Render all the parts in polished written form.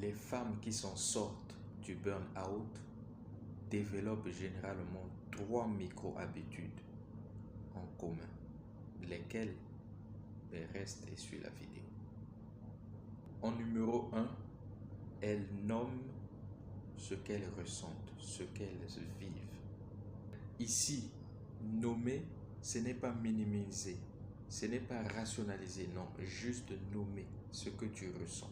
Les femmes qui s'en sortent du burn-out développent généralement 3 micro-habitudes en commun, lesquelles restent et suivent la vidéo. En numéro 1, elles nomment ce qu'elles ressentent, ce qu'elles vivent. Ici, nommer, ce n'est pas minimiser, ce n'est pas rationaliser, non, juste nommer ce que tu ressens.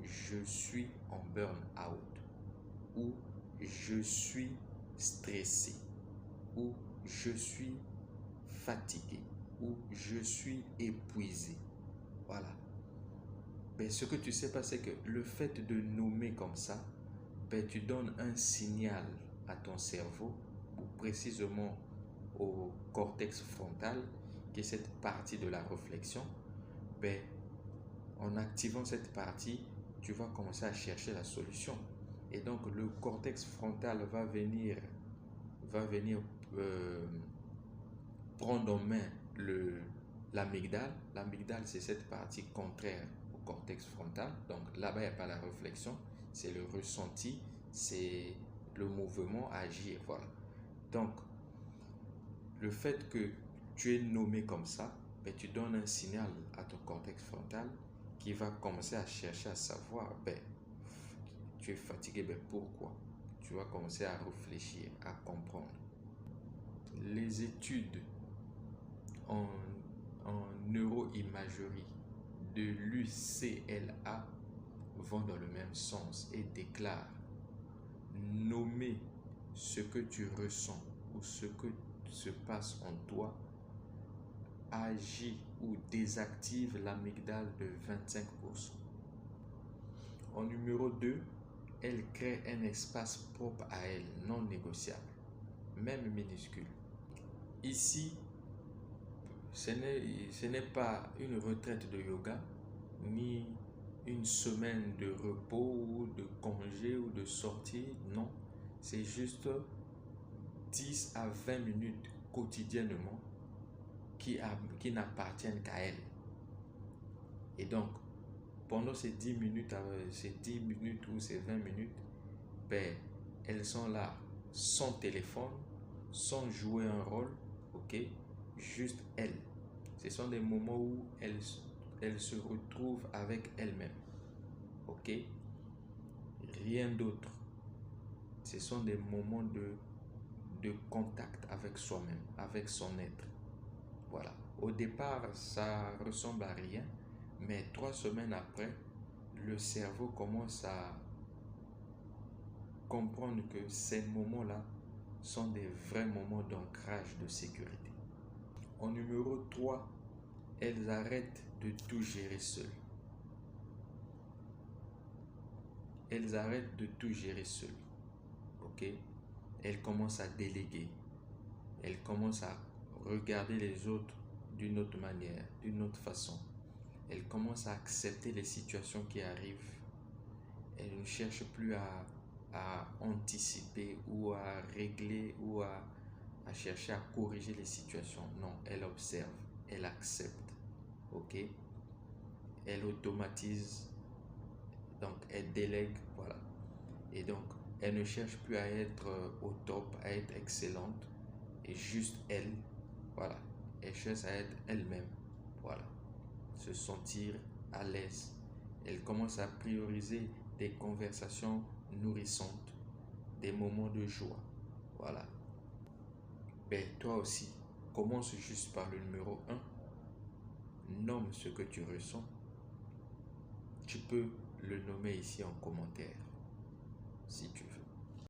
Je suis en burn-out, ou je suis stressé, ou je suis fatigué, ou je suis épuisé. Voilà. Mais ce que tu sais pas, c'est que le fait de nommer comme ça, tu donnes un signal à ton cerveau, ou précisément au cortex frontal, qui est cette partie de la réflexion. En activant cette partie, tu vas commencer à chercher la solution. Et donc le cortex frontal va venir prendre en main l'amygdale. L'amygdale, c'est cette partie contraire au cortex frontal. Donc là-bas, il n'y a pas la réflexion, c'est le ressenti, c'est le mouvement, agir. Voilà. Donc, le fait que tu es nommé comme ça, tu donnes un signal à ton cortex frontal qui va commencer à chercher à savoir, tu es fatigué, pourquoi? Tu vas commencer à réfléchir, à comprendre. Les études en neuroimagerie de l'UCLA vont dans le même sens et déclarent: nommer ce que tu ressens ou ce que se passe en toi agit ou désactive l'amygdale de 25%. En numéro 2, elle crée un espace propre à elle, non négociable, même minuscule. Ici, ce n'est pas une retraite de yoga, ni une semaine de repos ou de congé ou de sortie, non. C'est juste 10 à 20 minutes quotidiennement qui n'appartiennent qu'à elle. Et donc, pendant ces 10 minutes ou ces 20 minutes, elles sont là sans téléphone, sans jouer un rôle, ok? Juste elles. Ce sont des moments où elles se retrouvent avec elles-mêmes, ok? Rien d'autre. Ce sont des moments de contact avec soi-même, avec son être. Voilà. Au départ, ça ressemble à rien, mais 3 semaines après, le cerveau commence à comprendre que ces moments-là sont des vrais moments d'ancrage de sécurité. En numéro 3, elles arrêtent de tout gérer seules. Elles arrêtent de tout gérer seules. Ok? Elles commencent à déléguer. Elles commencent à regarder les autres d'une autre manière, d'une autre façon. Elles commencent à accepter les situations qui arrivent. Elles ne cherchent plus à anticiper ou à régler ou à chercher à corriger les situations. Non, elles observent, elles acceptent. Ok? Elles automatisent, donc elles délèguent, voilà. Et donc, elles ne cherchent plus à être au top, à être excellentes, et juste elles, voilà. Elles cherchent à être elles-mêmes, voilà. Se sentir à l'aise. Elles commencent à prioriser des conversations nourrissantes, des moments de joie, voilà. Toi aussi, commence juste par le numéro 1. Nomme ce que tu ressens. Tu peux le nommer ici en commentaire, si tu veux.